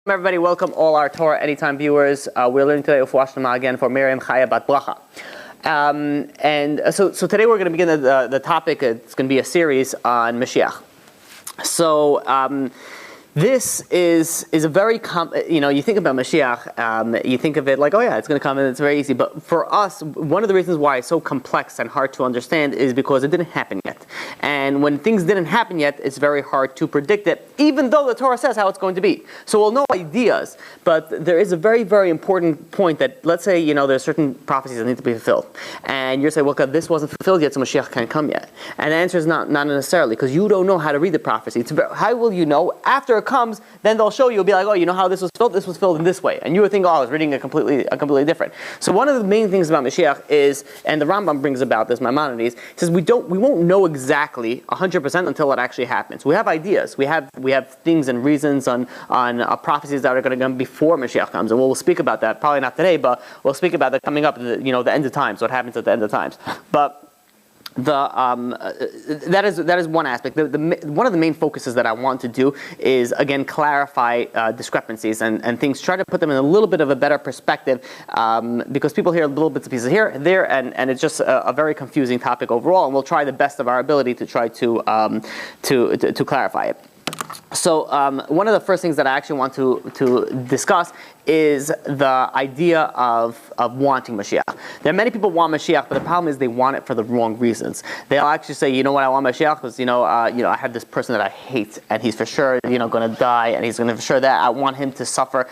Everybody, welcome all our Torah Anytime viewers. We're learning today of Washnama again for Miriam Chaya Bat Bracha. So today we're going to begin the topic. It's going to be a series on Mashiach. So this is a very you think about Mashiach, you think of it like, oh yeah, it's going to come and it's very easy. But for us, one of the reasons why it's so complex and hard to understand is because it didn't happen yet. And when things didn't happen yet, it's very hard to predict it, even though the Torah says how it's going to be. So we'll know ideas, but there is a very, very important point that, let's say, there's certain prophecies that need to be fulfilled. And you're saying, well, God, this wasn't fulfilled yet, so Mashiach can't come yet. And the answer is not necessarily, because you don't know how to read the prophecy. How will you know? After it comes, then they'll show you, you'll be like, oh, you know how this was filled? This was filled in this way. And you would think, oh, I was reading it completely different. So one of the main things about Mashiach is, and the Rambam brings about this, Maimonides, says we won't know exactly 100% until it actually happens. We have ideas. We have things and reasons on prophecies that are going to come before Mashiach comes, and we'll speak about that. Probably not today, but we'll speak about that coming up. The end of times. What happens at the end of times? But that is one aspect. One of the main focuses that I want to do is, again, clarify discrepancies and things. Try to put them in a little bit of a better perspective, because people hear little bits and pieces here, there, and it's just a very confusing topic overall. And we'll try the best of our ability to try to clarify it. So one of the first things that I actually want to discuss is the idea of wanting Mashiach. There are many people who want Mashiach, but the problem is they want it for the wrong reasons. They'll actually say, you know what, I want Mashiach because I have this person that I hate, and he's for sure going to die, and he's going to for sure that I want him to suffer.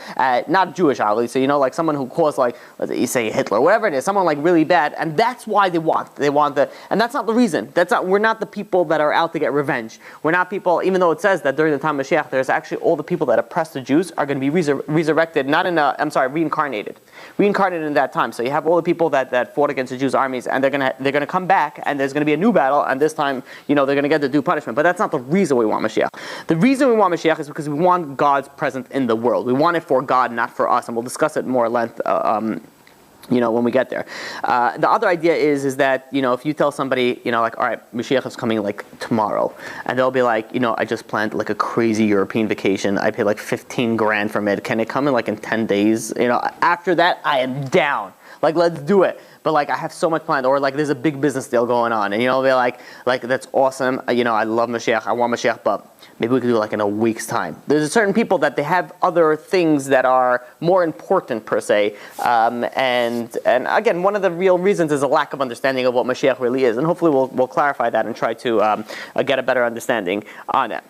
Not Jewish, obviously. So like someone who caused, like, you say Hitler, whatever it is, someone like really bad, and that's why they want and that's not the reason. We're not the people that are out to get revenge. We're not people, even though it says that during the time of Mashiach, there's actually all the people that oppressed the Jews are going to be resurrected, reincarnated in that time. So you have all the people that fought against the Jews' armies, and they're going to come back, and there's going to be a new battle, and this time, they're going to get the due punishment. But that's not the reason we want Mashiach. The reason we want Mashiach is because we want God's presence in the world. We want it for God, not for us, and we'll discuss it more at length when we get there. The other idea is that, if you tell somebody, like, all right, Mashiach is coming like tomorrow, and they'll be like, I just planned like a crazy European vacation. I paid like $15,000 from it. Can it come in 10 days? After that, I am down. Like, let's do it. But like, I have so much planned, or like, there's a big business deal going on, and they'll be like that's awesome. I love Mashiach. I want Mashiach, but maybe we could do it like in a week's time. There's certain people that they have other things that are more important per se, and again, one of the real reasons is a lack of understanding of what Mashiach really is, and hopefully we'll clarify that and try to get a better understanding on it.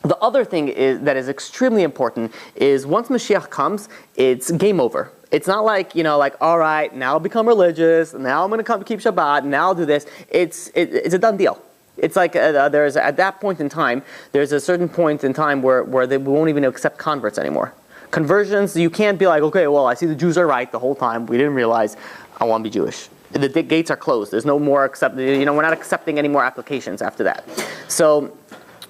The other thing that is extremely important is once Mashiach comes, it's game over. It's not like, all right, now I'll become religious, now I'm going to come keep Shabbat, now I'll do this. It's a done deal. It's like there's at that point in time, there's a certain point in time where they won't even accept converts anymore. Conversions, you can't be like, okay, well, I see the Jews are right the whole time. We didn't realize I want to be Jewish. The gates are closed. There's no more we're not accepting any more applications after that. So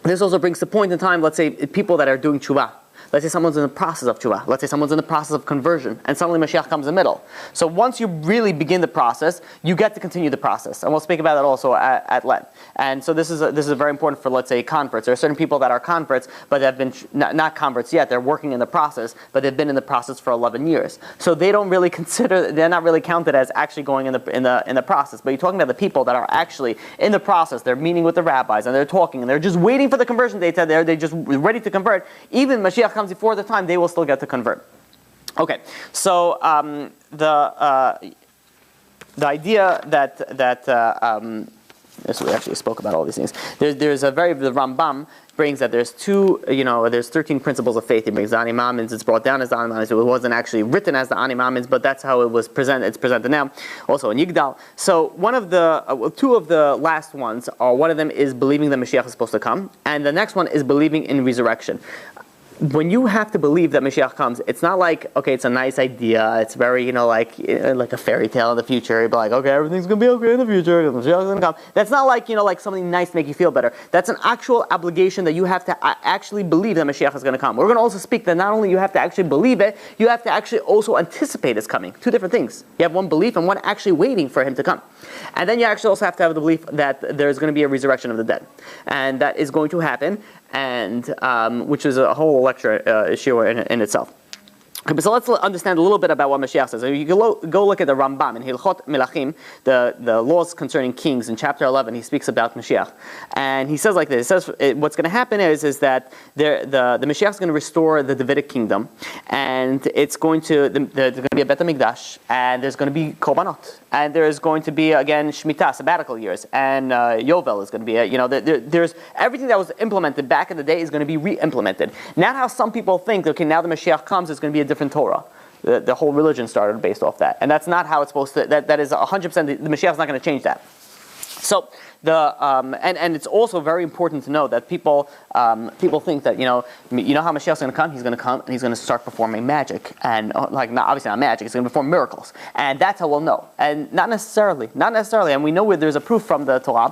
this also brings the point in time, let's say, people that are doing tshuva. Let's say someone's in the process of tshuva. Let's say someone's in the process of conversion, and suddenly Mashiach comes in the middle. So once you really begin the process, you get to continue the process, and we'll speak about that also at length. And so this is very important for, let's say, converts. There are certain people that are converts, but they've been not converts yet. They're working in the process, but they've been in the process for 11 years. So they don't really they're not really counted as actually going in the process. But you're talking about the people that are actually in the process. They're meeting with the rabbis, and they're talking, and they're just waiting for the conversion date. They're just ready to convert. Even Mashiach comes before the time, they will still get to convert. Okay, so the idea that so we actually spoke about all these things. The Rambam brings that there's there's 13 principles of faith. He brings the Ani Ma'amins. It's brought down as the Ani Ma'amins. It wasn't actually written as the Ani Ma'amins, but that's how it was presented. It's presented now, also in Yigdal. So two of the last ones are, one of them is believing that Mashiach is supposed to come, and the next one is believing in resurrection. When you have to believe that Mashiach comes, it's not like, okay, it's a nice idea. It's very, like a fairy tale in the future. You'd be like, okay, everything's going to be okay in the future. Mashiach's going to come. That's not like, like something nice to make you feel better. That's an actual obligation that you have to actually believe that Mashiach is going to come. We're going to also speak that not only you have to actually believe it, you have to actually also anticipate it's coming. Two different things. You have one belief and one actually waiting for him to come. And then you actually also have to have the belief that there's going to be a resurrection of the dead. And that is going to happen. and which is a whole lecture issue in itself. Okay, so let's understand a little bit about what Mashiach says. You go look at the Rambam in Hilchot Melachim, the laws concerning kings, in chapter 11. He speaks about Mashiach, and he says like this. He says what's going to happen is that the Mashiach is going to restore the Davidic kingdom, and it's going to there's going to be a Bet HaMikdash, and there's going to be Korbanot, and there's going to be again Shemitah, sabbatical years, and Yovel is going to be there's everything that was implemented back in the day is going to be re-implemented. Not how some people think. Okay, now the Mashiach comes, it's going to be a different Torah. The whole religion started based off that, and that's not how it's supposed to. That is 100%. The Mashiach is not going to change that. So and it's also very important to know that people think that how Mashiach is going to come. He's going to come and he's going to start performing magic, and obviously not magic. He's going to perform miracles, and that's how we'll know. And not necessarily. And we know where there's a proof from the Torah,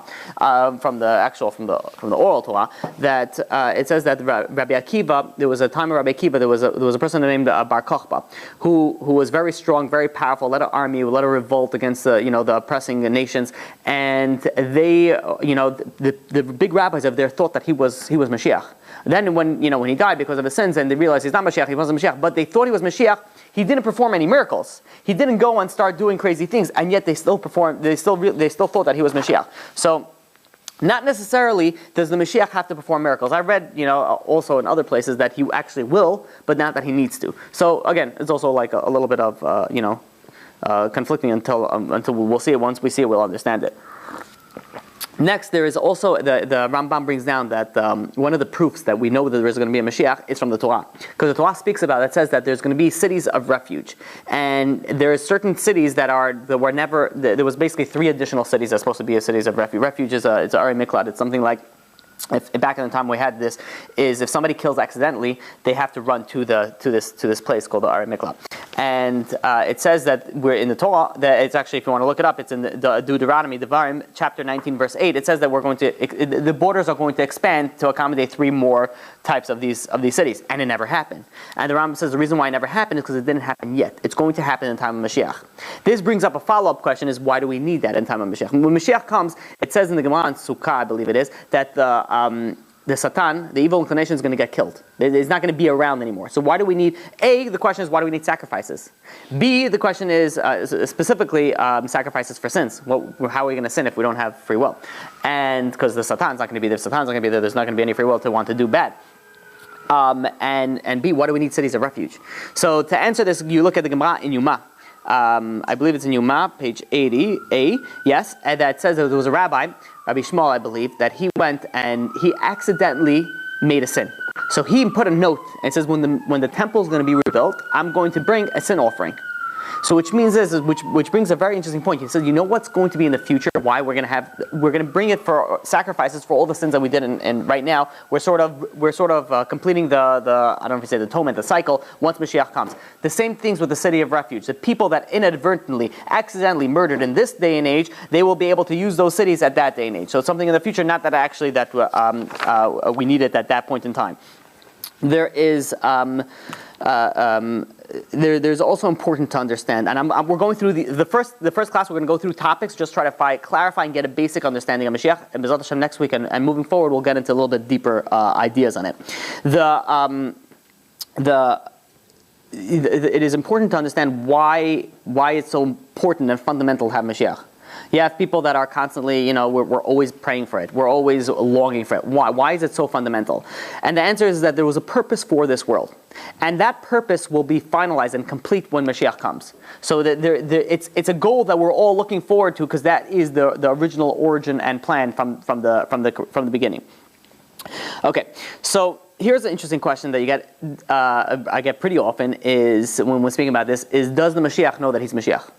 from the oral Torah, that it says that Rabbi Akiva. There was a time of Rabbi Akiva. There was a person named Bar Kokhba who was very strong, very powerful, led an army, led a revolt against the oppressing nations, and they. The big rabbis of there thought that he was Mashiach. Then when he died because of his sins, and they realized he's not Mashiach, he wasn't Mashiach, but they thought he was Mashiach. He didn't perform any miracles. He didn't go and start doing crazy things, and yet they still performed. They still thought that he was Mashiach. So. Not necessarily does the Mashiach have to perform miracles. I read, also in other places that he actually will, but not that he needs to. So again, it's also like a little bit of conflicting until we'll see it. Once we see it, we'll understand it. Next, there is also, the Rambam brings down that one of the proofs that we know that there is going to be a Mashiach is from the Torah. Because the Torah speaks about it, says that there's going to be cities of refuge. And there are certain cities there was basically 3 additional cities that's supposed to be a cities of refuge. Refuge is it's Ari Miklat. It's something like, if back in the time we had this, is if somebody kills accidentally, they have to run to this place called the Ari Miklat. And it says that we're in the Torah, that it's actually, if you want to look it up, it's in the Deuteronomy, Devarim, chapter 19, verse 8. It says that the borders are going to expand to accommodate 3 more types of these cities. And it never happened. And the Rambam says the reason why it never happened is because it didn't happen yet. It's going to happen in the time of Mashiach. This brings up a follow-up question, is why do we need that in time of Mashiach? When Mashiach comes, it says in the Gemara in Sukkah, I believe it is, that the Satan, the evil inclination, is going to get killed. It's not going to be around anymore. So why do we need, the question is, why do we need sacrifices? B, the question is specifically sacrifices for sins. How are we going to sin if we don't have free will? And because the Satan's not going to be there, there's not going to be any free will to want to do bad. And B, why do we need cities of refuge? So to answer this, you look at the Gemara in Yuma. I believe it's in Yuma, page 80a, yes, and that says that there was a rabbi, Rabbi Shmuel, I believe, that he went and he accidentally made a sin. So he put a note and says, when the temple is going to be rebuilt, I'm going to bring a sin offering. So which means which brings a very interesting point. He says, you know what's going to be in the future? Why we're going to bring it for sacrifices for all the sins that we did, and right now we're sort of completing the I don't know if you say the atonement, the cycle once Mashiach comes. The same things with the city of refuge. The people that inadvertently, accidentally murdered in this day and age, they will be able to use those cities at that day and age. So it's something in the future, not that actually that we need it at that point in time. There is. There's also important to understand, and we're going through the first class. We're going to go through topics, just try to clarify and get a basic understanding of Mashiach. And B'ezrat Hashem next week and moving forward, we'll get into a little bit deeper ideas on it. It is important to understand why it's so important and fundamental to have Mashiach. You have people that are constantly, we're always praying for it. We're always longing for it. Why? Why is it so fundamental? And the answer is that there was a purpose for this world. And that purpose will be finalized and complete when Mashiach comes. So that it's a goal that we're all looking forward to, because that is the original origin and plan from the beginning. Okay, so here's an interesting question that I get pretty often is when we're speaking about this, is does the Mashiach know that he's Mashiach?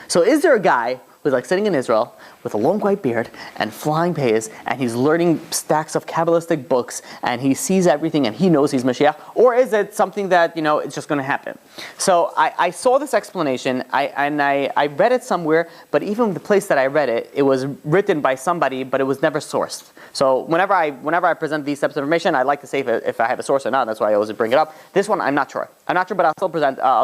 So is there a guy who's like sitting in Israel with a long white beard and flying payas, and he's learning stacks of Kabbalistic books, and he sees everything and he knows he's Mashiach? Or is it something that, it's just going to happen? So I saw this explanation, I read it somewhere, but even the place that I read it, it was written by somebody, but it was never sourced. So whenever I present these types of information, I like to say if I have a source or not. That's why I always bring it up. This one, I'm not sure. I'm not sure, but I'll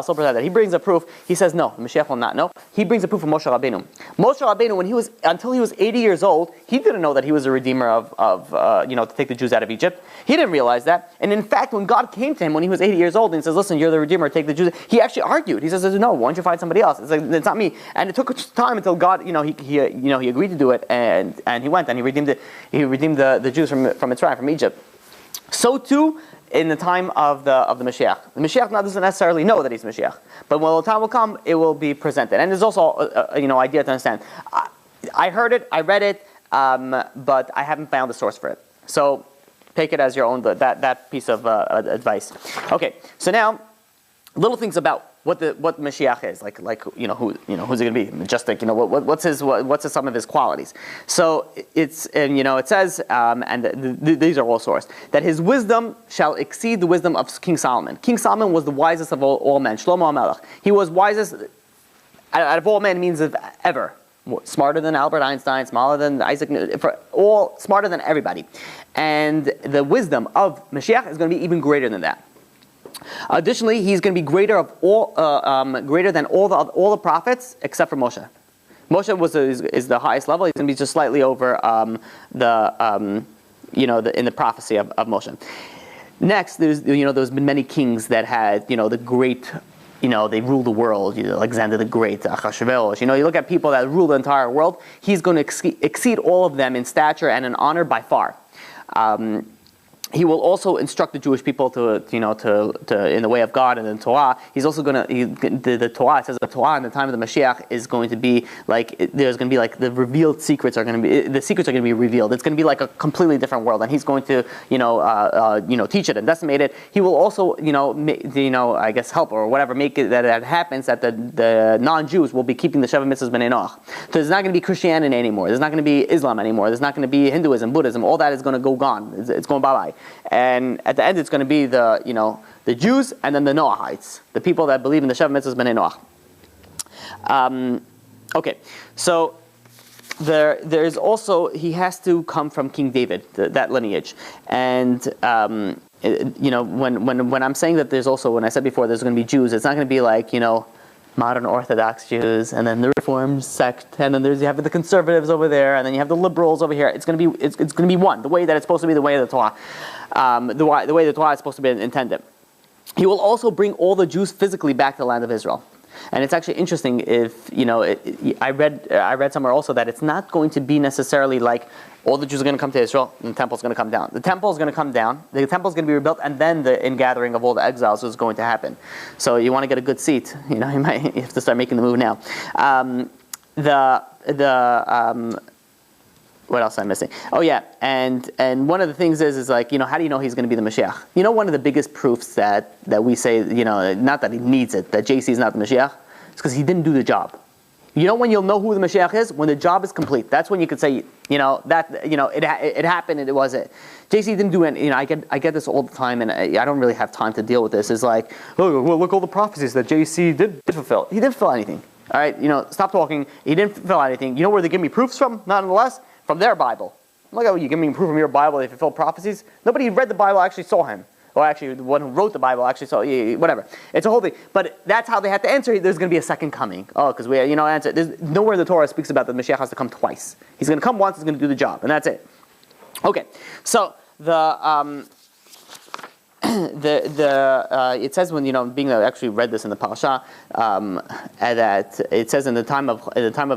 still present that. He brings a proof. He says no, the Mashiach will not know. He brings a proof from Moshe Rabbeinu. Moshe Rabbeinu, until he was 80 years old, he didn't know that he was a redeemer to take the Jews out of Egypt. He didn't realize that. And in fact, when God came to him when he was 80 years old and says, "Listen, you're the redeemer, take the Jews," he actually argued. He says, "No, why don't you find somebody else?" It's like, it's not me. And it took time until God, he agreed to do it, and he went and he redeemed the Jews from Mitzrayim, from Egypt. So too, in the time of the Mashiach. The Mashiach now doesn't necessarily know that he's Mashiach, but when the time will come, it will be presented. And there's also idea to understand. I heard it, I read it, but I haven't found a source for it. So take it as your own. That piece of advice. Okay, so now little things about what Mashiach is like who's it going to be? Majestic, what's some of his qualities? So it says, these are all sourced, that his wisdom shall exceed the wisdom of King Solomon. King Solomon was the wisest of all men. Shlomo HaMelech. He was wisest out of all men, means of ever. Smarter than Albert Einstein, smarter than Isaac Newton, smarter than everybody. And the wisdom of Mashiach is going to be even greater than that. Additionally, he's going to be greater than all the prophets except for Moshe. Moshe is the highest level. He's going to be just slightly over in the prophecy of Moshe. Next, there's been many kings that had the great. They rule the world. Alexander the Great, Achashverosh. You look at people that rule the entire world. He's going to exceed all of them in stature and in honor by far. He will also instruct the Jewish people to in the way of God and in Torah. He's also going to the Torah. It says the Torah in the time of the Mashiach is going to be there's going to be the revealed secrets are going to be the secrets are going to be revealed. It's going to be like a completely different world, and he's going to teach it and decimate it. He will also I guess help or whatever make it that happens that the non-Jews will be keeping the Sheva Mitzvahs B'nai Noach. So there's not going to be Christianity anymore. There's not going to be Islam anymore. There's not going to be Hinduism, Buddhism. All that is going to go gone. It's going bye-bye. And at the end, it's going to be the Jews and then the Noahites, the people that believe in the Sheva Mitzvahs B'nai Noach. Okay, so there's also he has to come from King David, that lineage, and when I'm saying that there's also when I said before there's going to be Jews, it's not going to be like modern Orthodox Jews, and then the Reformed sect, and then you have the conservatives over there, and then you have the liberals over here. It's going to be one, the way that it's supposed to be, the way of the Torah, the way the Torah is supposed to be intended. He will also bring all the Jews physically back to the land of Israel. And it's actually interesting if I read somewhere also that it's not going to be necessarily like all the Jews are going to come to Israel and the temple is going to come down. The temple is going to come down, the temple is going to be rebuilt, and then the ingathering of all the exiles is going to happen. So you want to get a good seat, you have to start making the move now. What else am I missing? Oh yeah, and one of the things is how do you know he's going to be the Mashiach? One of the biggest proofs that we say, not that he needs it, that JC is not the Mashiach, it's because he didn't do the job. When you'll know who the Mashiach is? When the job is complete. That's when you could say, it happened and it was it. JC didn't do it. I get this all the time, and I don't really have time to deal with this. It's like, oh, well, look all the prophecies that JC did fulfill. He didn't fulfill anything. All right, stop talking. He didn't fulfill anything. You know where they give me proofs from? Nonetheless, from their Bible. Look at you give me proof from your Bible they fulfill prophecies. Nobody who read the Bible actually saw him. Or actually, the one who wrote the Bible actually saw, whatever. It's a whole thing. But that's how they had to answer. There's going to be a second coming. Oh, because answer. There's nowhere the Torah speaks about that the Mashiach has to come twice. He's going to come once, he's going to do the job, and that's it. Okay, so it says when being actually read this in the parasha that it says in the time of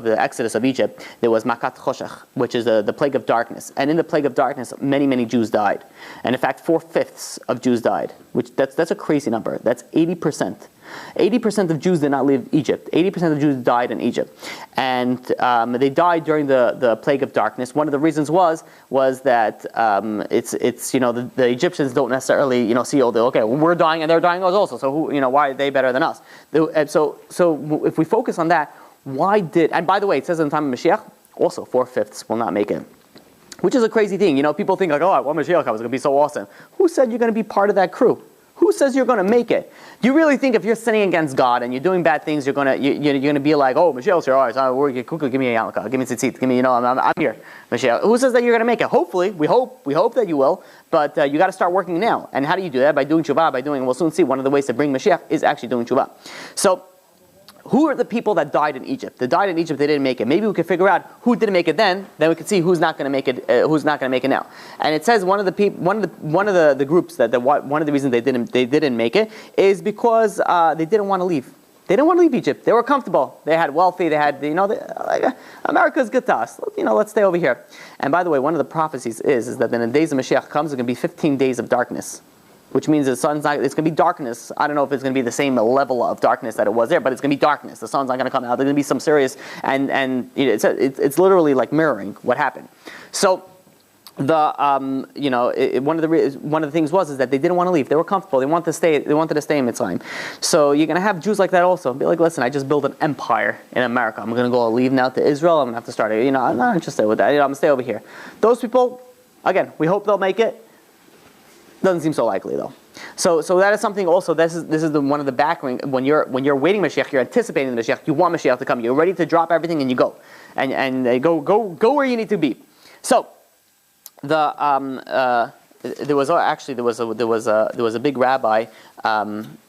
the Exodus of Egypt there was makat choshech, which is the plague of darkness, and in the plague of darkness many Jews died, and in fact 4/5 of Jews died, which that's a crazy number. That's 80%. 80% of Jews did not leave Egypt. 80% of Jews died in Egypt, and they died during the plague of darkness. One of the reasons was that the Egyptians don't necessarily see we're dying and they're dying also. So why are they better than us? So if we focus on that, and by the way, it says in the time of Mashiach also 4/5 will not make it. Which is a crazy thing. People think when Mashiach comes, it's going to be so awesome. Who said you're going to be part of that crew? Who says you're going to make it? Do you really think if you're sinning against God and you're doing bad things, you're going to be like, oh, Mashiach's here, all right, give me a yarmulke, give me tzitzit, give me, I'm here, Mashiach. Who says that you're going to make it? Hopefully, we hope that you will, but you got to start working now. And how do you do that? By doing tshuva, we'll soon see, one of the ways to bring Mashiach is actually doing tshuva. So, who are the people that died in Egypt? They died in Egypt, they didn't make it. Maybe we could figure out who didn't make it then we could see who's not going to make it, who's not going to make it now. And it says one of the groups that one of the reasons they didn't make it is because they didn't want to leave. They didn't want to leave Egypt. They were comfortable. They had wealthy. They had America's good to us. Let's stay over here. And by the way, one of the prophecies is that in the days of Mashiach comes, there's going to be 15 days of darkness. Which means the sun's not, it's going to be darkness. I don't know if it's going to be the same level of darkness that it was there, but it's going to be darkness. The sun's not going to come out. There's going to be some serious, and it's literally like mirroring what happened. So, one of the things was that they didn't want to leave. They were comfortable. They wanted to stay. They wanted to stay in Mitzrayim. So you're going to have Jews like that also. Be like, listen, I just built an empire in America. I'm going to go leave now to Israel. I'm going to have to start. I'm not interested with that. I'm going to stay over here. Those people, again, we hope they'll make it. Doesn't seem so likely though. So that is something also. This is one of the background when you're waiting Mashiach, you're anticipating the Mashiach. You want Mashiach to come. You're ready to drop everything and you go, and go where you need to be. So there was a big rabbi.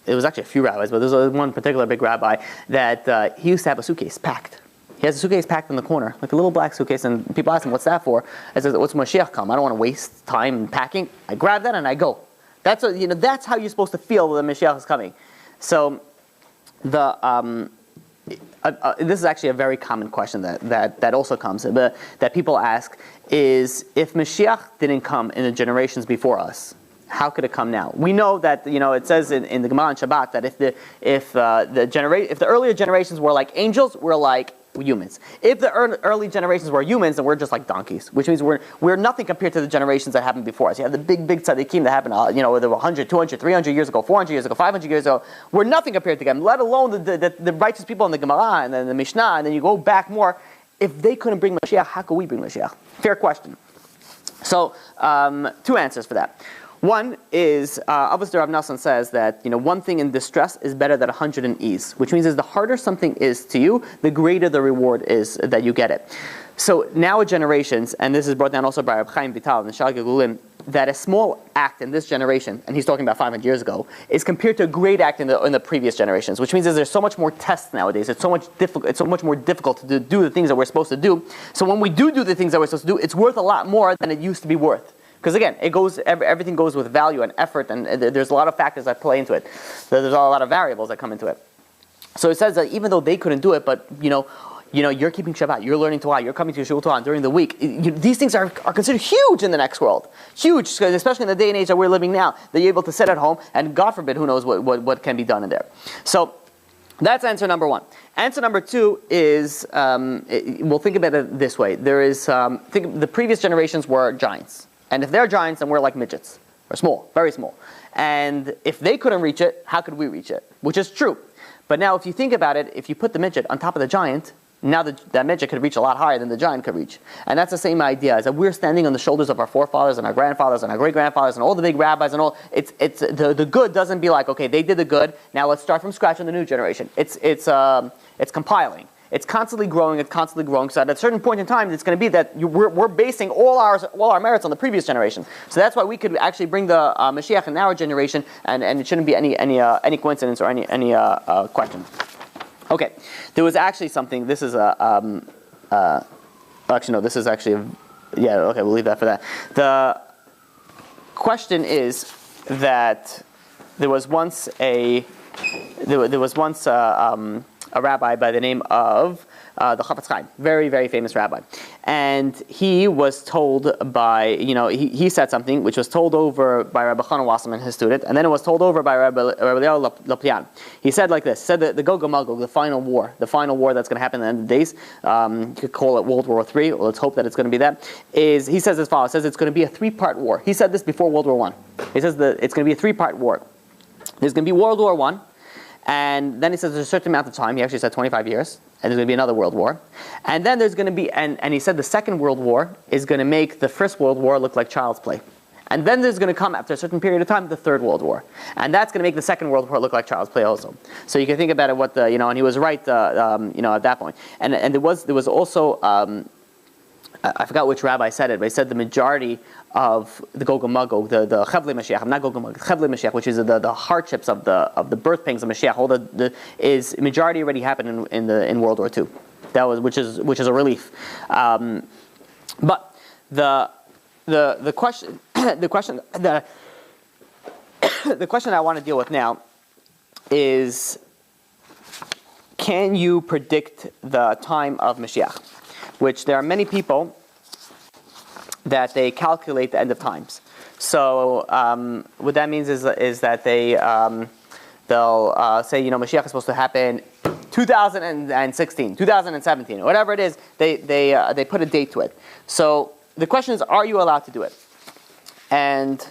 It was actually a few rabbis, but there was one particular big rabbi that he used to have a suitcase packed. He has a suitcase packed in the corner, like a little black suitcase, and people ask him, what's that for? I said, what's Mashiach come? I don't want to waste time packing. I grab that and I go. That's how you're supposed to feel when the Mashiach is coming. So, this is actually a very common question that also comes, that people ask, is if Mashiach didn't come in the generations before us, how could it come now? We know that it says in the Gemara on Shabbat that if the earlier generations were like angels, we're like humans. If the early generations were humans, then we're just like donkeys, which means we're nothing compared to the generations that happened before us. You have the big tzaddikim that happened, whether 100, 200, 300 years ago, 400 years ago, 500 years ago. We're nothing compared to them, let alone the righteous people in the Gemara and then the Mishnah, and then you go back more. If they couldn't bring Mashiach, how could we bring Mashiach? Fair question. So, two answers for that. One is, obviously Rav Nassan says that, one thing in distress is better than 100 in ease, which means the harder something is to you, the greater the reward is that you get it. So now generations, and this is brought down also by Reb Chaim Vital and Shal Gegulim, that a small act in this generation, and he's talking about 500 years ago, is compared to a great act in the previous generations, which means that there's so much more tests nowadays. It's so much more difficult to do the things that we're supposed to do. So when we do the things that we're supposed to do, it's worth a lot more than it used to be worth. Because again, everything goes with value and effort, and there's a lot of factors that play into it. There's a lot of variables that come into it. So it says that even though they couldn't do it, but you're keeping Shabbat, you're learning Torah, you're coming to Shul Torah during the week. These things are considered huge in the next world. Huge, especially in the day and age that we're living now. That you're able to sit at home, and God forbid, who knows what can be done in there. So that's answer number one. Answer number two is, we'll think about it this way. There is, the previous generations were giants. And if they're giants, then we're like midgets. We're small, very small. And if they couldn't reach it, how could we reach it? Which is true. But now if you think about it, if you put the midget on top of the giant, now that midget could reach a lot higher than the giant could reach. And that's the same idea, is that we're standing on the shoulders of our forefathers and our grandfathers and our great-grandfathers and all the big rabbis and all. The good doesn't be like, okay, they did the good, now let's start from scratch in the new generation. It's compiling. It's constantly growing. So at a certain point in time, it's going to be that we're basing all our merits on the previous generation. So that's why we could actually bring the Mashiach in our generation, and it shouldn't be any coincidence or any question. Okay, there was actually something. This is this is actually okay. We'll leave that for that. The question is that there was once a rabbi by the name of the Chafetz Chaim, very, very famous rabbi. And he was told by, he said something which was told over by Rabbi Chanan Wasserman, his student, and then it was told over by Rabbi Lapian. He said like this, he said that the Gog and Magog, the final war that's going to happen at the end of the days, you could call it World War III, or let's hope that it's going to be that, is, he says as follows, says it's going to be a 3-part war. He said this before World War I. He says that it's going to be a 3-part war. There's going to be World War I, and then he says there's a certain amount of time, he actually said 25 years, and there's going to be another world war. And then there's going to be, and he said the second world war is going to make the first world war look like child's play. And then there's going to come, after a certain period of time, the Third World War. And that's going to make the Second World War look like child's play also. So you can think about it, and he was right, at that point. And there was also, I forgot which rabbi said it, but he said the majority of the Gog and Magog, the Chevlei Mashiach, not Gog and Magog, Chevlei Mashiach, which is the hardships of the birth pangs of Mashiach, all is majority already happened in World War II. That was which is a relief. But the question the question I want to deal with now is, can you predict the time of Mashiach? Which there are many people that they calculate the end of times. So what that means is that they'll say, Mashiach is supposed to happen 2016, 2017, whatever it is. They put a date to it. So the question is, are you allowed to do it? And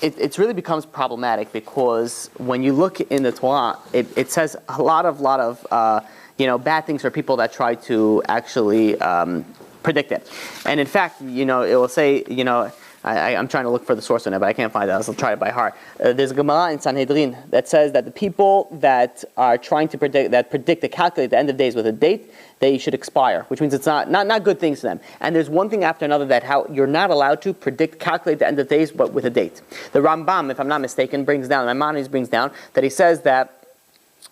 it really becomes problematic, because when you look in the Torah, it says a lot of bad things for people that try to actually predict it. And in fact, it will say, I'm trying to look for the source on it, but I can't find it. I'll try it by heart. There's a Gemara in Sanhedrin that says that the people that are trying to calculate the end of days with a date, they should expire, which means it's not good things to them. And there's one thing after another that how you're not allowed to calculate the end of days, but with a date. The Rambam, if I'm not mistaken, brings down that he says that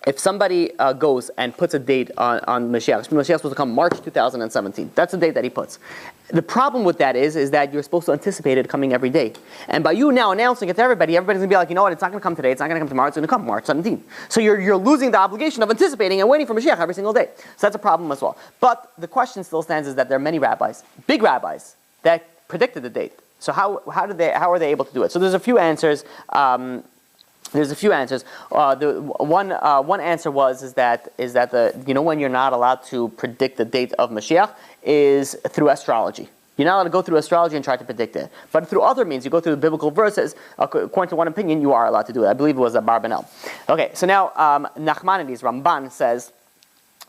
if somebody goes and puts a date on Mashiach, Mashiach is supposed to come March 2017. That's the date that he puts. The problem with that is that you're supposed to anticipate it coming every day. And by you now announcing it to everybody's going to be like, you know what, it's not going to come today, it's not going to come tomorrow, it's going to come March 17th. So you're losing the obligation of anticipating and waiting for Mashiach every single day. So that's a problem as well. But the question still stands is that there are many rabbis, big rabbis, that predicted the date. So how are they able to do it? So there's a few answers. The one answer is that when you're not allowed to predict the date of Mashiach is through astrology. You're not allowed to go through astrology and try to predict it. But through other means, you go through the biblical verses, according to one opinion, you are allowed to do it. I believe it was Barbanel. Okay, so now Nachmanides, Ramban, says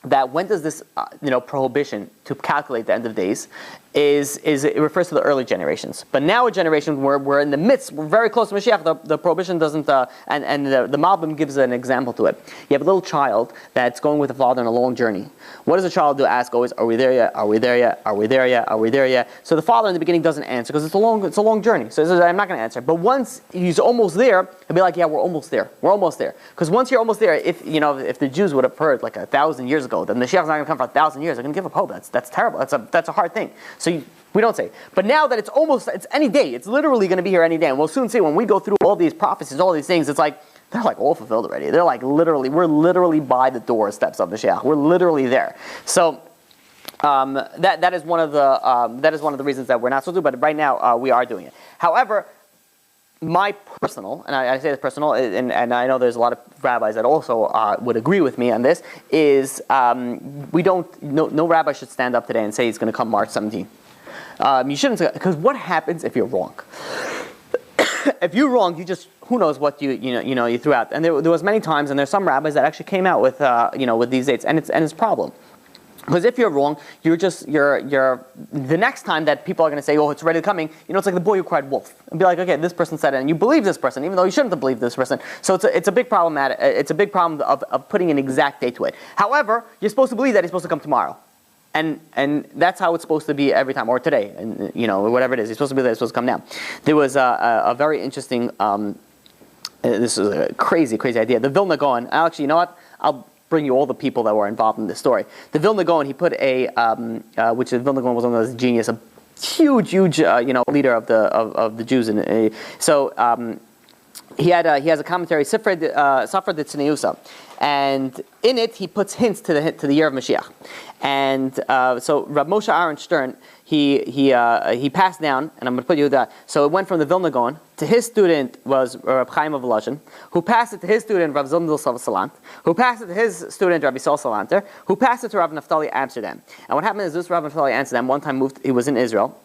that when does this prohibition to calculate the end of days it refers to the early generations. But now a generation where we're in the midst, we're very close to Mashiach, the prohibition doesn't, and the Malbim gives an example to it. You have a little child that's going with the father on a long journey. What does the child do? Ask always, are we there yet? Are we there yet? Are we there yet? Are we there yet? So the father in the beginning doesn't answer because it's a long journey. So he says, I'm not going to answer. But once he's almost there, he'll be like, yeah, we're almost there. We're almost there. Because once you're almost there, if the Jews would have heard like 1,000 years ago, then Mashiach's not going to come for 1,000 years. They're going to give up hope. That's terrible. That's a hard thing. So we don't say. But now that it's any day, it's literally going to be here any day. And we'll soon see when we go through all these prophecies, all these things, it's like, they're like all fulfilled already. They're like we're literally by the doorsteps of Mashiach. We're literally there. So that is one of the reasons that we're not supposed to do, but right now we are doing it. However, my personal, and I say this personal, and I know there's a lot of rabbis that also would agree with me on this, is no rabbi should stand up today and say it's going to come March 17th. You shouldn't, because what happens if you're wrong? If you're wrong, who knows what you threw out. And there was many times, and there's some rabbis that actually came out with with these dates, and it's a problem. Because if you're wrong, you're the next time that people are going to say, oh, it's already coming, it's like the boy who cried wolf. And be like, okay, this person said it, and you believe this person, even though you shouldn't have believed this person. So it's a big problem. It's a big problem of putting an exact date to it. However, you're supposed to believe that he's supposed to come tomorrow. And that's how it's supposed to be every time, or today, and whatever it is. It's supposed to be that it's supposed to come now. There was a very interesting, this is a crazy idea. The Vilna Gaon, actually, you know what? I'll bring you all the people that were involved in this story. The Vilna Gaon, he put which the Vilna Gaon was one of those genius, a huge, leader of the Jews, and so he has a commentary, Sifra de Tzniusa, and in it he puts hints to the year of Mashiach. And so Rav Moshe Aaron Stern, he passed down, and I'm going to put you that. So it went from the Vilna Gaon to his student was Reb Chaim of Volozhin, who passed it to his student Rav Zundel Salant, who passed it to his student Rabbi Sol Salanter, who passed it to Rav Naftali Amsterdam. And what happened is this Rav Naftali Amsterdam one time he was in Israel.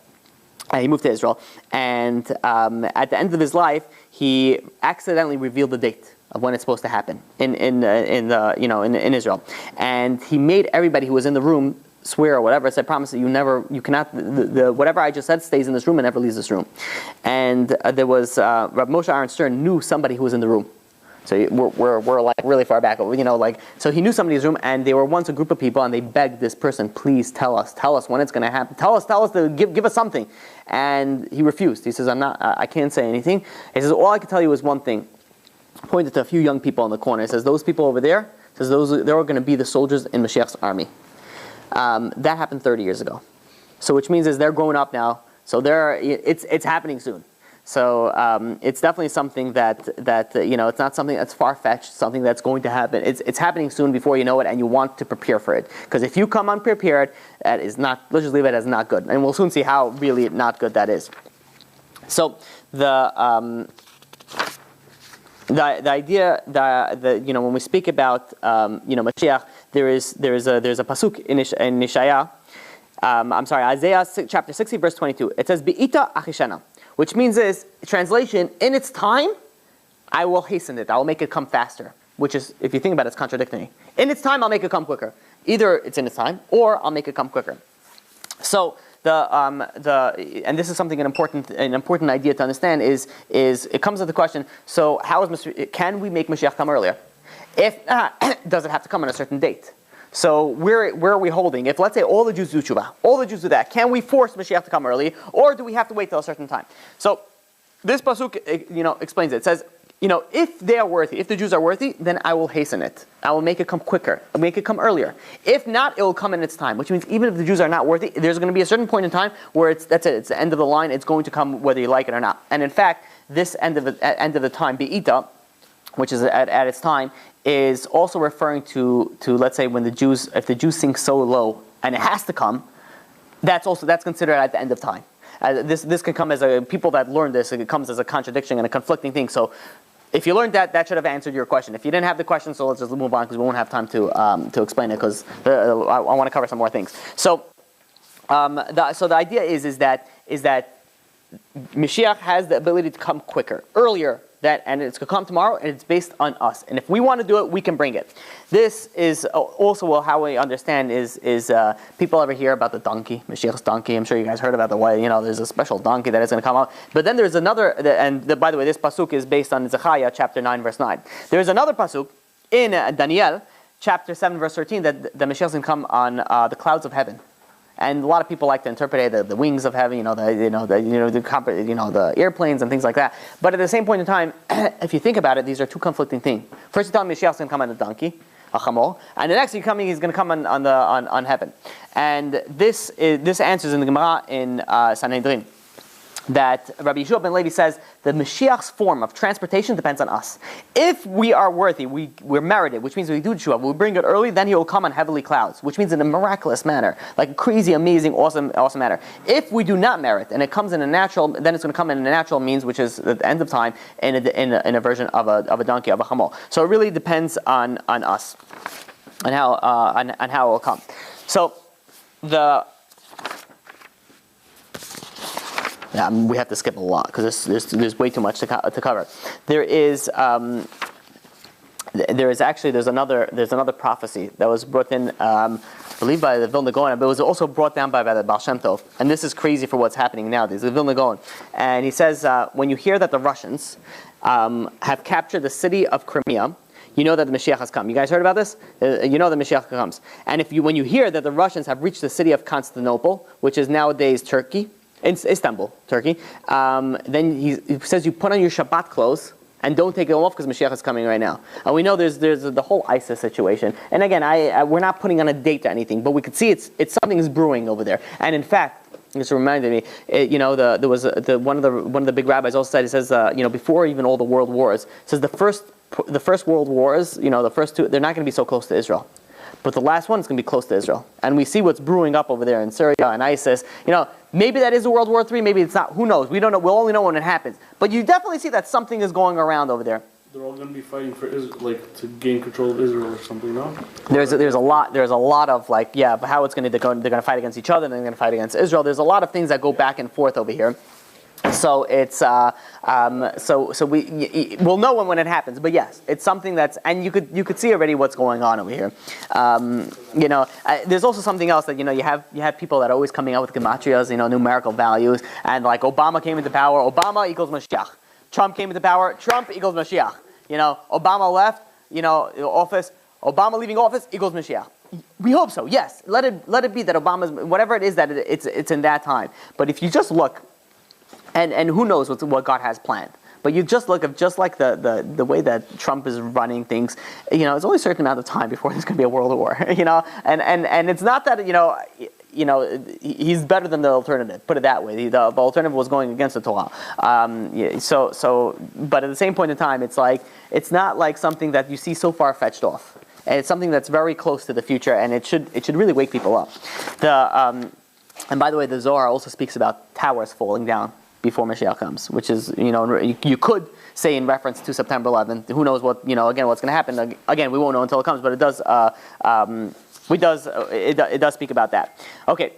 He moved to Israel, and at the end of his life, he accidentally revealed the date of when it's supposed to happen in Israel, and he made everybody who was in the room swear or whatever. Said, promise that you cannot, whatever I just said stays in this room and never leaves this room. And there was, Rabbi Moshe Aaron Stern knew somebody who was in the room. So we're like really far back, so he knew somebody's room, and they were once a group of people, and they begged this person, please tell us when it's going to happen. Tell us to give us something. And he refused. He says, I can't say anything. He says, all I can tell you is one thing. Pointed to a few young people in the corner. He says, those people over there, they're going to be the soldiers in Mashiach's army. That happened 30 years ago. So which means is they're growing up now. So it's happening soon. So it's definitely something that it's not something that's far-fetched, something that's going to happen. It's happening soon before you know it, and you want to prepare for it. Because if you come unprepared, that is not, let's just leave it as not good. And we'll soon see how really not good that is. So the idea that when we speak about Mashiach, there's a pasuk in Yeshaya. Isaiah chapter 60 verse 22. It says Be'ita achishana, which means is translation, in its time I will hasten it. I will make it come faster. Which is, if you think about it, it's contradictory. In its time I'll make it come quicker. Either it's in its time or I'll make it come quicker. So and this is something an important idea to understand is it comes to the question. So can we make Mashiach come earlier? If not, does it have to come on a certain date? So where are we holding? If let's say all the Jews do tshuva, all the Jews do that, can we force Mashiach to come early, or do we have to wait till a certain time? So this pasuk explains it. It says, if they are worthy, if the Jews are worthy, then I will hasten it. I will make it come quicker. I'll make it come earlier. If not, it will come in its time. Which means even if the Jews are not worthy, there's going to be a certain point in time where it's the end of the line. It's going to come whether you like it or not. And in fact, this end of the time, Be'ita, which is at its time, is also referring to let's say if the Jews sink so low and it has to come, that's considered at the end of time. This can come as people that learn this, it comes as a contradiction and a conflicting thing. So if you learned that should have answered your question. If you didn't have the question, so let's just move on because we won't have time to explain it because I want to cover some more things. So the idea is that Mashiach has the ability to come quicker, earlier. And it's going to come tomorrow, and it's based on us. And if we want to do it, we can bring it. This is also how we understand is people ever hear about the donkey, Mashiach's donkey? I'm sure you guys heard about the way, there's a special donkey that is going to come out. But then there's another, by the way, this pasuk is based on Zechariah chapter 9, verse 9. There's another pasuk in Daniel chapter 7, verse 13 that the Mashiach is going to come on the clouds of heaven. And a lot of people like to interpret the wings of heaven, the airplanes and things like that. But at the same point in time, if you think about it, these are two conflicting things. First, you tell me Mashiach is going to come on a donkey, a chamor, and the next he's going to come on heaven. And this answers in the Gemara in Sanhedrin that Rabbi Yehoshua ben Levi says the Mashiach's form of transportation depends on us. If we are worthy, we're merited, which means we do tshuva, we bring it early, then he will come on heavenly clouds, which means in a miraculous manner, like a crazy, amazing, awesome manner. If we do not merit, and it comes in a natural, then it's going to come in a natural means, which is at the end of time, in a version of a donkey, of a chamor. So it really depends on us, on how it will come. So we have to skip a lot because there's way too much to cover. There's another prophecy that was brought in, I believe by the Vilna Gaon, but it was also brought down by the Baal Shem Tov. And this is crazy for what's happening nowadays. The Vilna Gaon, and he says when you hear that the Russians have captured the city of Crimea, you know that the Mashiach has come. You guys heard about this? You know the Mashiach comes. And when you hear that the Russians have reached the city of Constantinople, which is nowadays Turkey. In Istanbul, Turkey. Then he says you put on your Shabbat clothes and don't take them off because Mashiach is coming right now. And we know there's the whole ISIS situation. And again, we're not putting on a date or anything, but we could see it's something is brewing over there. And in fact, this reminded me, there was one of the big rabbis also said, he says, before even all the world wars, says the first world wars, the first two, they're not going to be so close to Israel. But the last one is going to be close to Israel. And we see what's brewing up over there in Syria and ISIS. Maybe that is a World War III, maybe it's not. Who knows? We don't know. We'll only know when it happens. But you definitely see that something is going around over there. They're all going to be fighting for Israel, to gain control of Israel or something, no? There's a lot of but how it's going to, they're going to fight against each other, and they're going to fight against Israel. There's a lot of things that go back and forth over here. So it's so we'll know when it happens. But yes, it's something that's, and you could see already what's going on over here. There's also something else that you have people that are always coming out with gematrias, numerical values, and like Obama came into power, Obama equals Mashiach. Trump came into power, Trump equals Mashiach. Obama left, office, Obama leaving office equals Mashiach. We hope so. Yes, let it be that Obama's whatever it is that it's in that time. But if you just look. And who knows what God has planned. But you just look at just like the way that Trump is running things, it's only a certain amount of time before there's going to be a world war, and it's not that, he's better than the alternative, put it that way. The alternative was going against the Torah. But at the same point in time, it's not like something that you see so far-fetched off. And it's something that's very close to the future, and it should really wake people up. And by the way, the Zohar also speaks about towers falling down before Mashiach comes, which is, you could say in reference to September 11th. Who knows what, again, what's going to happen? Again, we won't know until it comes, but it does speak about that. Okay,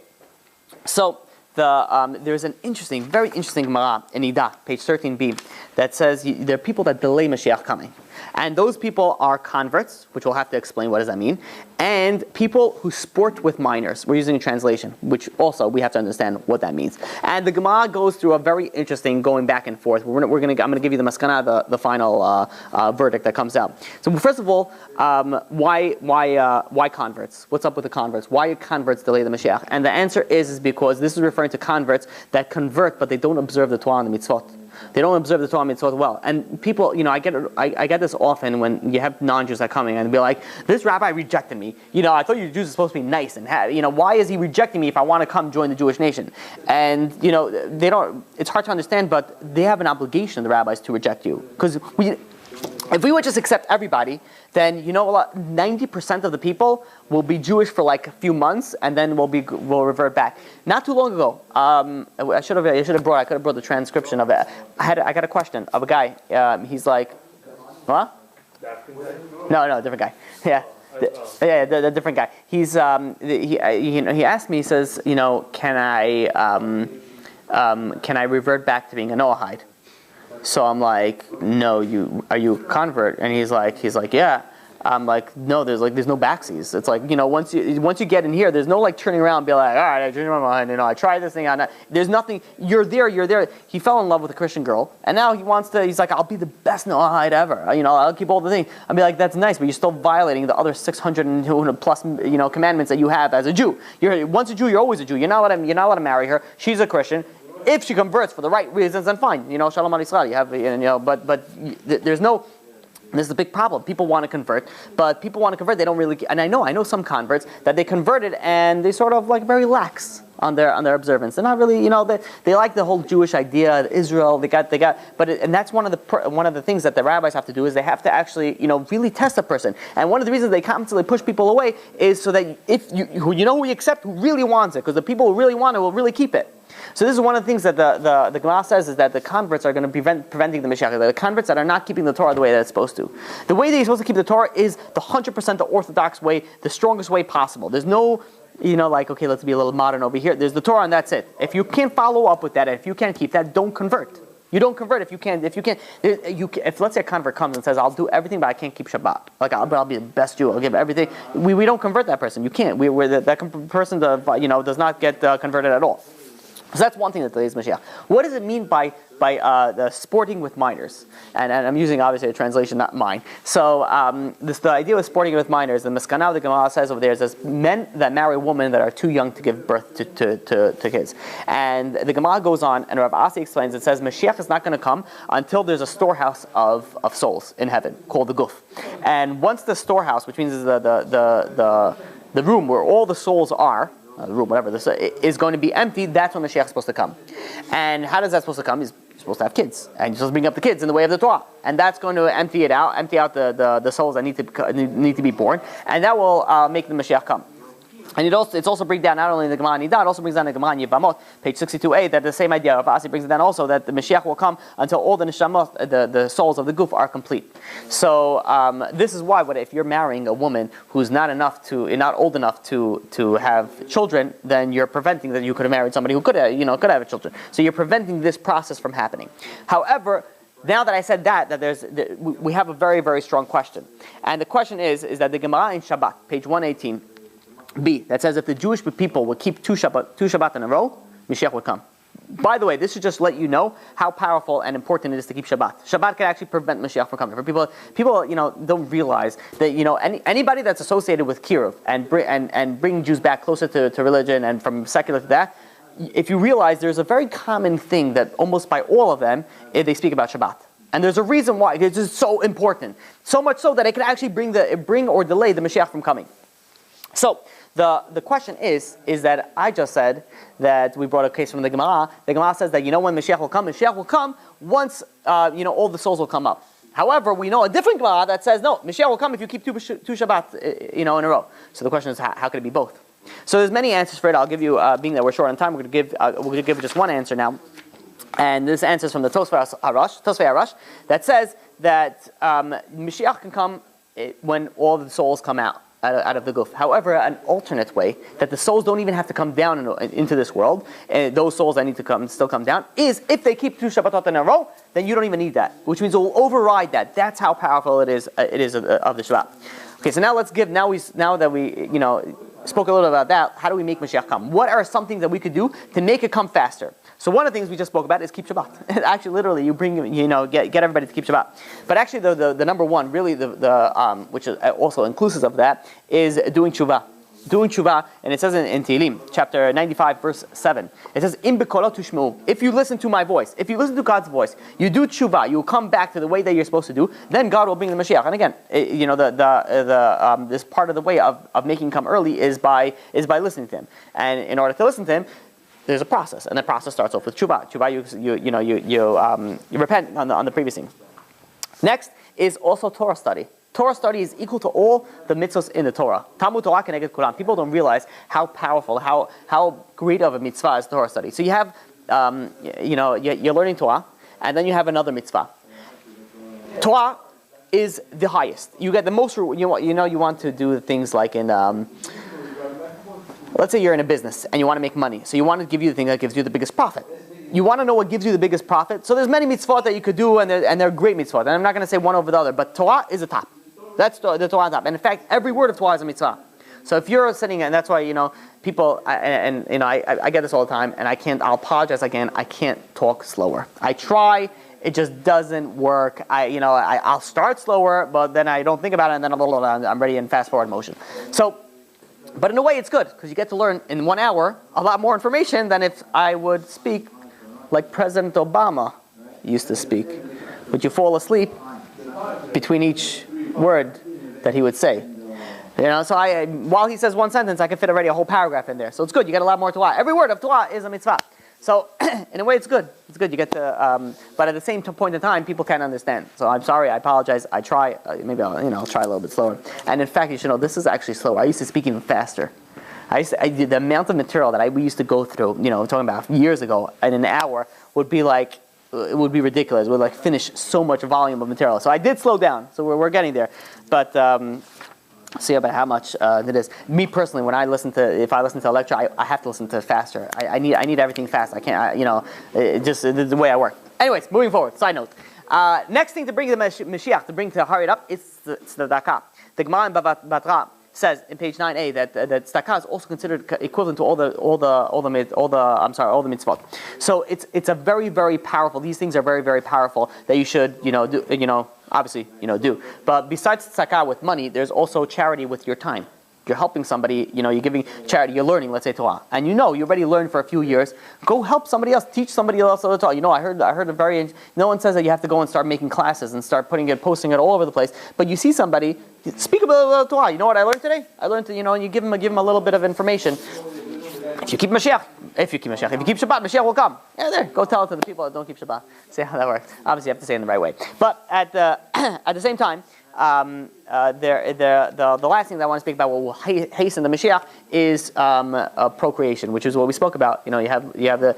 so there's an very interesting Gemara in Ida, page 13b, that says there are people that delay Mashiach coming. And those people are converts, which we'll have to explain what does that mean, and people who sport with minors. We're using a translation, which also we have to understand what that means. And the Gemara goes through a very interesting going back and forth. I'm going to give you the maskana, the final verdict that comes out. So first of all, why converts? What's up with the converts? Why converts delay the Mashiach? And the answer is because this is referring to converts that convert, but they don't observe the Torah and the mitzvot. They don't observe the Torah mitzvot well. And people, I get this often when you have non-Jews that are coming and be like, this rabbi rejected me. I thought you Jews are supposed to be nice and why is he rejecting me if I want to come join the Jewish nation? And, they don't, it's hard to understand, but they have an obligation, the rabbis, to reject you. Because if we would just accept everybody, then 90% of the people will be Jewish for like a few months, and then we'll revert back. Not too long ago, I could have brought the transcription of it. I got a question of a guy. He's like, what? No, different guy. Yeah. The different guy. He's he asked me. He says, can I revert back to being a Noahide? So I'm like, no, are you a convert? And he's like, yeah. I'm like, no, there's no backsies. It's like, once you get in here, there's no like turning around and be like, all right, I changed my mind, I tried this thing out. There's nothing. You're there. He fell in love with a Christian girl, and now he's like, I'll be the best Noahide ever. I'll keep all the things. I'll be like, that's nice, but you're still violating the other 600 plus commandments that you have as a Jew. Once a Jew, you're always a Jew. You're not allowed to marry her. She's a Christian. If she converts for the right reasons, then fine. Shalom al Yisrael. You have, but there's no. This is a big problem. People want to convert, but they don't really. And I know some converts that they converted and they sort of like very lax on their observance. They're not really, they like the whole Jewish idea, Israel. And that's one of the things that the rabbis have to do is they have to actually, really test a person. And one of the reasons they constantly push people away is so that if who you accept, who really wants it, because the people who really want it will really keep it. So this is one of the things that the Gemara says is that the converts are going to be preventing the Mashiach. The converts that are not keeping the Torah the way that it's supposed to. The way that you're supposed to keep the Torah is the 100% the orthodox way, the strongest way possible. There's no, okay, let's be a little modern over here. There's the Torah and that's it. If you can't follow up with that, if you can't keep that, don't convert. You don't convert if you can't. If let's say a convert comes and says, "I'll do everything, but I can't keep Shabbat. I'll be the best Jew. I'll give everything." We don't convert that person. You can't. That person does not get converted at all. So that's one thing that delays Mashiach. What does it mean by the sporting with minors? And I'm using obviously a translation, not mine. So the idea of sporting with minors, the Maskana the Gemara says over there is men that marry women that are too young to give birth to kids. And the Gemara goes on, and Rabbi Asi explains, it says Mashiach is not going to come until there's a storehouse of souls in heaven called the Guf. And once the storehouse, which means is the room where all the souls are, the room, whatever, this is going to be empty, that's when Mashiach is supposed to come. And how does that supposed to come? He's supposed to have kids. And you're supposed to bring up the kids in the way of the Torah. And that's going to empty out the souls that need to be born. And that will make the Mashiach come. And it's also brings down not only the Gemara Nida, it also brings down the Gemara Yevamot, page 62a, that the same idea of Asi brings it down also, that the Mashiach will come until all the neshamot, the souls of the guf, are complete. So this is why, if you're marrying a woman who's not old enough to have children, then you're preventing that you could have married somebody who could have children. So you're preventing this process from happening. However, now that I said that we have a very, very strong question. And the question is that the Gemara in Shabbat, page 118, B, that says if the Jewish people would keep two Shabbat in a row, Mashiach would come. By the way, this should just let you know how powerful and important it is to keep Shabbat. Shabbat can actually prevent Mashiach from coming. For people don't realize that anybody that's associated with Kiruv and bring Jews back closer to religion and from secular to that, if you realize there's a very common thing that almost by all of them, they speak about Shabbat. And there's a reason why. It's just so important. So much so that it can actually bring or delay the Mashiach from coming. So, the question is that I just said that we brought a case from the Gemara. The Gemara says that when Mashiach will come once all the souls will come up. However, we know a different Gemara that says no, Mashiach will come if you keep two Shabbat in a row. So the question is how could it be both? So there's many answers for it. I'll give you, being that we're short on time, we're going to give just one answer now. And this answer is from the Tosfei Harash, that says that Mashiach can come when all the souls come out of the guf. However, an alternate way that the souls don't even have to come down into this world, and those souls that need to still come down, is if they keep two Shabbatot in a row, then you don't even need that, which means it will override that. That's how powerful it is of the Shabbat. Okay, so now now that we spoke a little about that, how do we make Mashiach come? What are some things that we could do to make it come faster? So one of the things we just spoke about is keep Shabbat. Actually, literally, you get everybody to keep Shabbat. But actually, the number one, really, which is also inclusive of that, is doing tshuva. Doing tshuva, and it says in Tehillim, chapter 95, verse 7, it says, "Im b'kolo tushmeu." If you listen to my voice, if you listen to God's voice, you do tshuva, you will come back to the way that you're supposed to do, then God will bring the Mashiach. And again, this part of the way of making him come early is by listening to him. And in order to listen to him, there's a process, and the process starts off with tshuva. Tshuva, you repent on the previous thing. Next is also Torah study. Torah study is equal to all the mitzvahs in the Torah. Talmud Torah keneged kulam. People don't realize how powerful, how great of a mitzvah is Torah study. So you have, you're learning Torah, and then you have another mitzvah. Torah is the highest. You get the most. You want to do things like in. Let's say you're in a business and you want to make money. So you want to give you the thing that gives you the biggest profit. You want to know what gives you the biggest profit. So there's many mitzvot that you could do, and they're great mitzvot. And I'm not going to say one over the other, but Torah is the top. That's the Torah on top. And in fact, every word of Torah is a mitzvah. So if you're sitting, and that's why people, I get this all the time, and I'll apologize again. I can't talk slower. I try. It just doesn't work. I'll start slower, but then I don't think about it, and then I'm ready in fast forward motion. So. But in a way it's good, because you get to learn in 1 hour a lot more information than if I would speak like President Obama used to speak. Would you fall asleep between each word that he would say? So while he says one sentence, I can fit already a whole paragraph in there. So it's good, you get a lot more Torah. Every word of Torah is a mitzvah. So in a way it's good. It's good, you get to, but at the same point in time, people can't understand. So I'm sorry, I apologize. I try, maybe I'll try a little bit slower. And in fact, you should know, this is actually slower. I used to speak even faster. The amount of material that we used to go through, I'm talking about years ago, in an hour, would be like, it would be ridiculous. We'd finish so much volume of material. So I did slow down. So we're getting there. But, see about how much it is. Me personally, if I listen to a lecture, I have to listen to it faster. I need everything fast. I can't, just the way I work. Anyways, moving forward. Side note. Next thing to bring the Mashiach, to hurry it up, is the tzedakah. The Gemara in Batra says in page 9a that tzedakah is also considered equivalent to all the mitzvot. So it's a very, very powerful. These things are very, very powerful that you should do. Obviously, do. But besides tzedakah with money, there's also charity with your time. You're helping somebody, you're giving charity, you're learning, let's say Torah. And you already learned for a few years. Go help somebody else, teach somebody else the Torah. I heard no one says that you have to go and start making classes and start posting it all over the place. But you see somebody, speak about the Torah. You know what I learned today? I learned, and you give them a little bit of information. If you keep Shabbat, Mashiach will come. Yeah, there. Go tell it to the people that don't keep Shabbat. See how that works. Obviously, you have to say it in the right way. But at the same time, the last thing that I want to speak about, what will hasten the Mashiach, is procreation, which is what we spoke about. You have the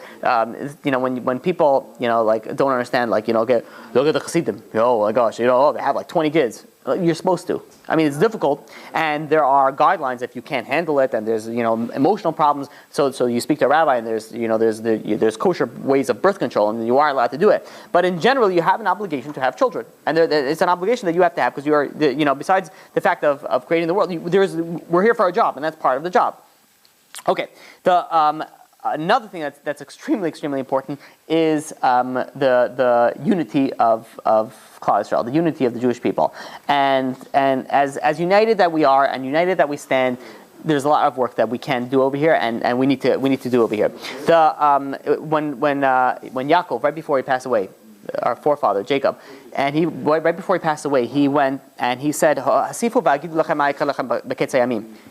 when people like don't understand, like look at the Chassidim. Oh my gosh, they have like 20 kids. You're supposed to. I mean, it's difficult, and there are guidelines if you can't handle it, and there's emotional problems. So you speak to a rabbi, and there's kosher ways of birth control, and you are allowed to do it. But in general, you have an obligation to have children, and it's an obligation that you have to have because you are besides the fact of creating the world, we're here for a job, and that's part of the job. Okay. Another thing that's extremely, extremely important is the unity of Klal Yisrael, the unity of the Jewish people, and as united that we are and united that we stand, there's a lot of work that we can do over here, and we need to do over here. When Yaakov, right before he passed away, our forefather Jacob, and right before he passed away, he went and he said,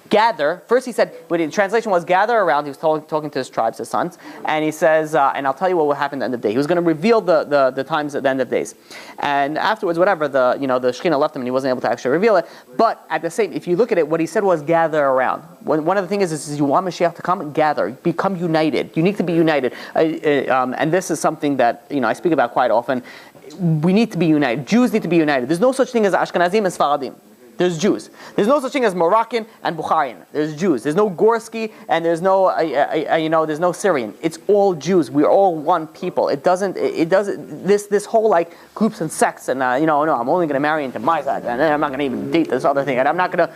gather. First he said, but the translation was gather around. He was talking to his tribes, his sons, and he says, and I'll tell you what will happen at the end of the day. He was going to reveal the times at the end of days, and afterwards, whatever, the Shekhinah left him, and he wasn't able to actually reveal it. But at the same, if you look at it, what he said was gather around. One of the things is you want Mashiach to come, gather, become united. You need to be united, and this is something that I speak about quite often. We need to be united. Jews need to be united. There's no such thing as Ashkenazim and Sfaradim. There's Jews. There's no such thing as Moroccan and Bukharian. There's Jews. There's no Gorsky and there's no there's no Syrian. It's all Jews. We're all one people. It doesn't this whole like groups and sects and no, I'm only going to marry into my side and I'm not going to even date this other thing and I'm not going to.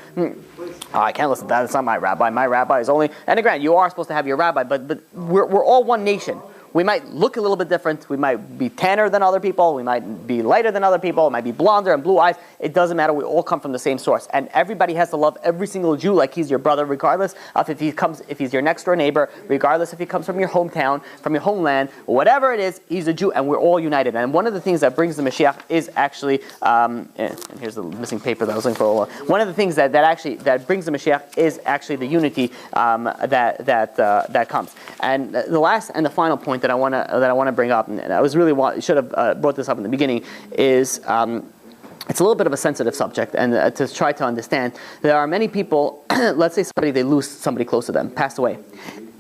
I can't listen to that. It's not my rabbi. My rabbi is only. And again, you are supposed to have your rabbi, but we're all one nation. We might look a little bit different. We might be tanner than other people. We might be lighter than other people. It might be blonder and blue eyes. It doesn't matter. We all come from the same source. And everybody has to love every single Jew like he's your brother, regardless of if he's your next door neighbor, regardless if he comes from your hometown, from your homeland, whatever it is, he's a Jew and we're all united. And one of the things that brings the Mashiach is actually, and here's the missing paper that I was looking for. One of the things that brings the Mashiach is actually the unity that comes. And the last and the final point that I want to bring up, and I was really should have brought this up in the beginning, is it's a little bit of a sensitive subject, and to try to understand, there are many people. Let's say they lose somebody close to them, passed away,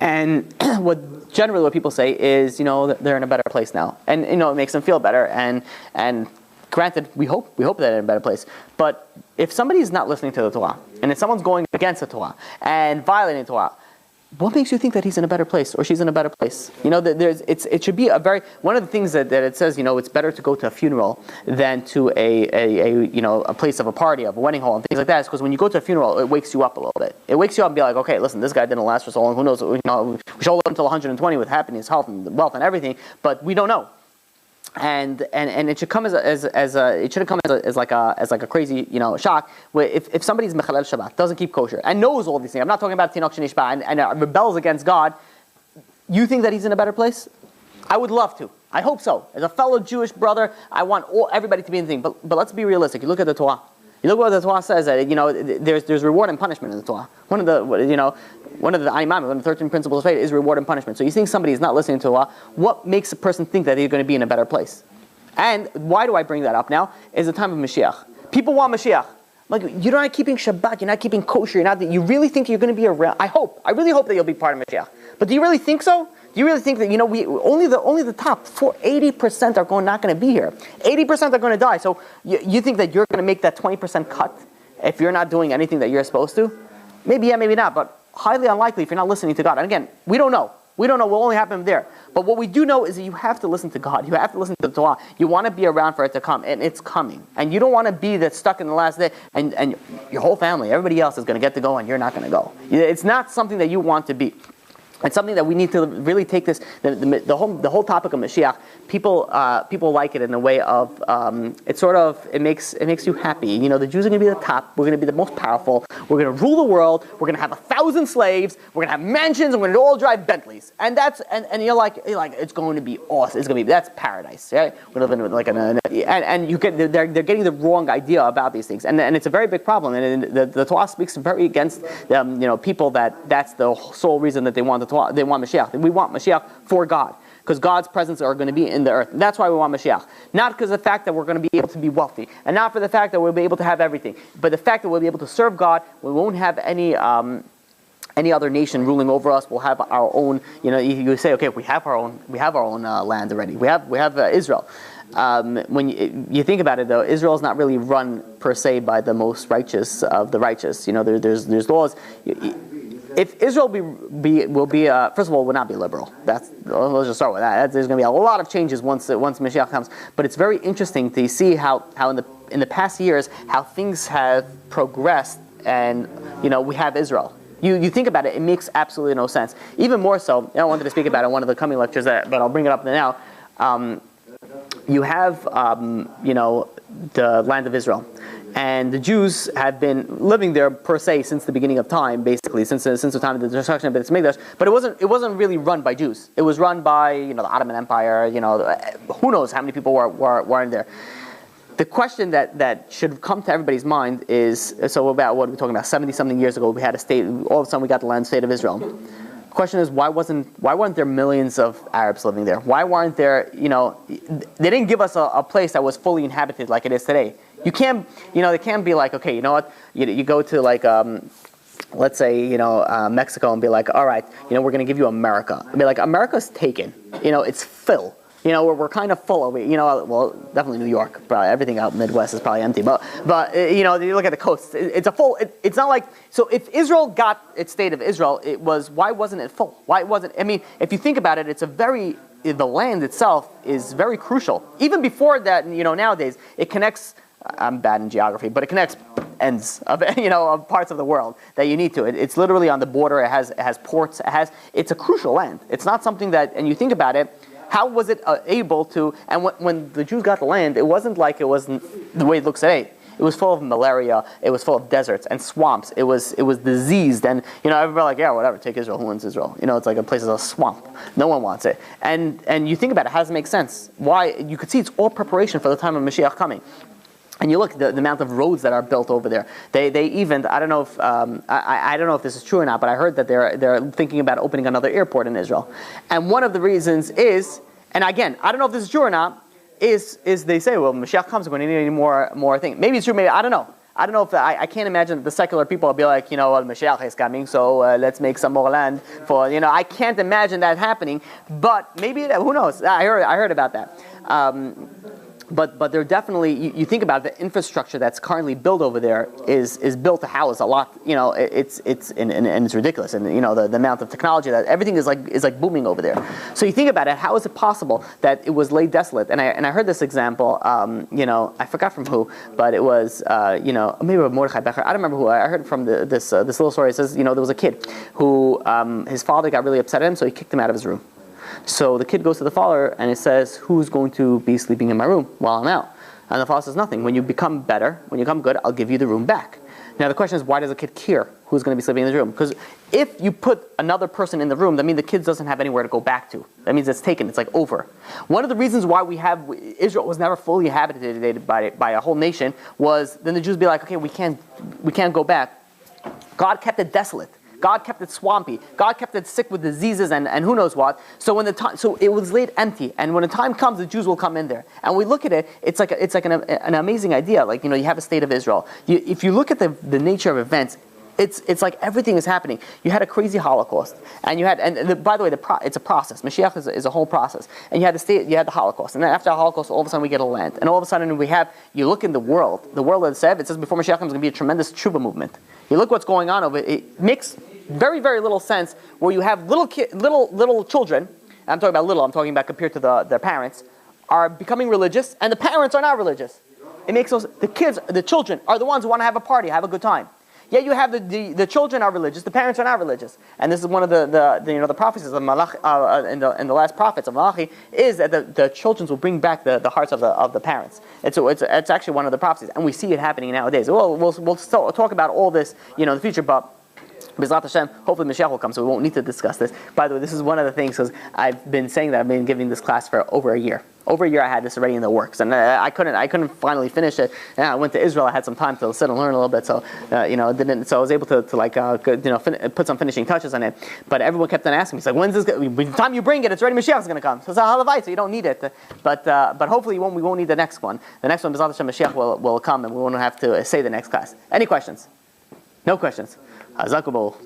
and what people say is, they're in a better place now, and it makes them feel better, and granted, we hope that they're in a better place, but if somebody is not listening to the Torah, and if someone's going against the Torah and violating the Torah, what makes you think that he's in a better place or she's in a better place? It should be one of the things that it says, it's better to go to a funeral than to a place of a party, of a wedding hall and things like that. Is because when you go to a funeral, it wakes you up a little bit. It wakes you up and be like, okay, listen, this guy didn't last for so long. Who knows? We should live until 120 with happiness, health, and wealth and everything, but we don't know. And it should come as like a crazy shock where if somebody's mechalel Shabbat, doesn't keep kosher and knows all these things. I'm not talking about tinok shenishba and rebels against God. You think that he's in a better place? I would love to. I hope so. As a fellow Jewish brother, I want everybody to be in the thing. But let's be realistic. You look at the Torah. You look what the Torah says that there's reward and punishment in the Torah. One of the one of the 13 principles of faith is reward and punishment. So you think somebody is not listening to Torah, what makes a person think that they're going to be in a better place? And why do I bring that up now? Is the time of Mashiach. People want Mashiach. Like, you're not keeping Shabbat, you're not keeping kosher, you really think you're going to be around. I really hope that you'll be part of Mashiach. But do you really think so? Do you really think that, we only the top 80% are not going to be here. 80% are going to die. So you think that you're going to make that 20% cut if you're not doing anything that you're supposed to? Maybe yeah, maybe not, but highly unlikely if you're not listening to God. And again, we don't know. We don't know what will only happen there. But what we do know is that you have to listen to God. You have to listen to the Torah. You want to be around for it to come, and it's coming. And you don't want to be that stuck in the last day, and your whole family, everybody else is going to get to go, and you're not going to go. It's not something that you want to be. It's something that we need to really take this, the whole topic of Mashiach. People like it in a way of it makes you happy. The Jews are going to be the top. We're going to be the most powerful. We're going to rule the world. We're going to have 1,000 slaves. We're going to have mansions. And we're going to all drive Bentleys. And that's and you're like it's going to be awesome. It's going to be that's paradise. Right? We're living in they're getting the wrong idea about these things. And it's a very big problem. And the Torah speaks very against people that's the sole reason that they want Mashiach. We want Mashiach for God. because God's presence are going to be in the earth. That's why we want Mashiach. Not because of the fact that we're going to be able to be wealthy, and not for the fact that we'll be able to have everything, but the fact that we'll be able to serve God. We won't have any other nation ruling over us. We'll have our own. You say, okay, we have our own land already. We have Israel. When you think about it, though, Israel is not really run per se by the most righteous of the righteous. There's laws. If Israel will be first of all, will not be liberal. Let's just start with that. There's going to be a lot of changes once Mashiach comes. But it's very interesting to see how in the past years how things have progressed, and we have Israel. You think about it, it makes absolutely no sense. Even more so, I wanted to speak about it in one of the coming lectures, but I'll bring it up now. You have the land of Israel. And the Jews have been living there per se since the beginning of time, basically since the time of the destruction of Beit Mikdash. But it wasn't really run by Jews. It was run by the Ottoman Empire. Who knows how many people were in there. The question that should come to everybody's mind is, so about what we're talking about, 70-something years ago, we had a state. All of a sudden, we got the land state of Israel. The question is, why weren't there millions of Arabs living there? Why weren't there? They didn't give us a place that was fully inhabited like it is today. You can't, they can't be like, okay, you know what? You go to like, let's say, Mexico, and be like, all right, we're going to give you America. Be like, America's taken. It's full. We're kind of full of it. Well, definitely New York. Probably everything out Midwest is probably empty. But you look at the coast. It's a full. It's not like, so. If Israel got its state of Israel, why wasn't it full? Why wasn't? I mean, if you think about it, the land itself is very crucial. Even before that, nowadays it connects. I'm bad in geography, but it connects ends of of parts of the world that you need to. It's literally on the border. It has ports. It's a crucial land. It's not something that, and you think about it. How was it able to? And when the Jews got the land, it wasn't like it wasn't the way it looks today. It was full of malaria. It was full of deserts and swamps. It was diseased, and everybody like, yeah, whatever, take Israel. Who wants Israel? It's like a place that's a swamp. No one wants it. And you think about it, how does it make sense? Why? You could see it's all preparation for the time of Mashiach coming. And you look the amount of roads that are built over there. They even, I don't know if I don't know if this is true or not, but I heard that they're thinking about opening another airport in Israel. And one of the reasons is, and again, I don't know if this is true or not, is they say, well, Mashiach comes, we're going to need any more things. Maybe it's true, maybe I don't know. I don't know if I can't imagine that the secular people will be like, Mashiach is coming, so let's make some more land for I can't imagine that happening. But maybe who knows? I heard about that. But they're definitely, you think about the infrastructure that's currently built over there is built to house a lot. It's ridiculous, and the amount of technology that everything is like booming over there. So you think about it, how is it possible that it was laid desolate? And I heard this example. I forgot from who, but it was maybe Mordechai Becher. I don't remember who. I heard from this little story. It says there was a kid who his father got really upset at him, so he kicked him out of his room. So the kid goes to the father and it says, who's going to be sleeping in my room while I'm out? And the father says, nothing. When you become better, when you become good, I'll give you the room back. Now the question is, why does the kid care who's going to be sleeping in the room? Because if you put another person in the room, that means the kid doesn't have anywhere to go back to. That means it's taken. It's like over. One of the reasons why Israel was never fully inhabited by a whole nation was then the Jews be like, okay, we can't go back. God kept it desolate. God kept it swampy. God kept it sick with diseases and who knows what. So it was laid empty. And when the time comes, the Jews will come in there. And we look at it. It's like an amazing idea. Like you have a state of Israel. If you look at the nature of events, it's like everything is happening. You had a crazy Holocaust, and you had by the way, it's a process. Mashiach is a whole process. And you had the Holocaust, and then after the Holocaust, all of a sudden we get a land, and all of a sudden you look in the world of the Sev. It says before Mashiach comes, there's going to be a tremendous tshuva movement. You look what's going on over it. It makes very, very little sense where you have little children. I'm talking about little. I'm talking about compared to their parents are becoming religious, and the parents are not religious. It makes the children are the ones who want to have a party, have a good time. Yet you have the children are religious, the parents are not religious, and this is one of the prophecies of Malach in the last prophets of Malachi is that the children will bring back the hearts of the parents. It's actually one of the prophecies, and we see it happening nowadays. We'll still talk about all this in the future, but B'ezrat Hashem, hopefully Mashiach will come, so we won't need to discuss this. By the way, this is one of the things, because I've been saying that I've been giving this class for over a year. over a year I had this already in the works, and I couldn't finally finish it. And I went to Israel. I had some time to sit and learn a little bit, so so I was able to put some finishing touches on it. But everyone kept on asking me, like, when's this? By the time you bring it, it's ready. Mashiach is going to come. So it's a halavai, so you don't need it. But hopefully we won't need the next one. The next one, B'ezras Hashem, Mashiach will come, and we won't have to say the next class. Any questions? No questions. Hazakubol.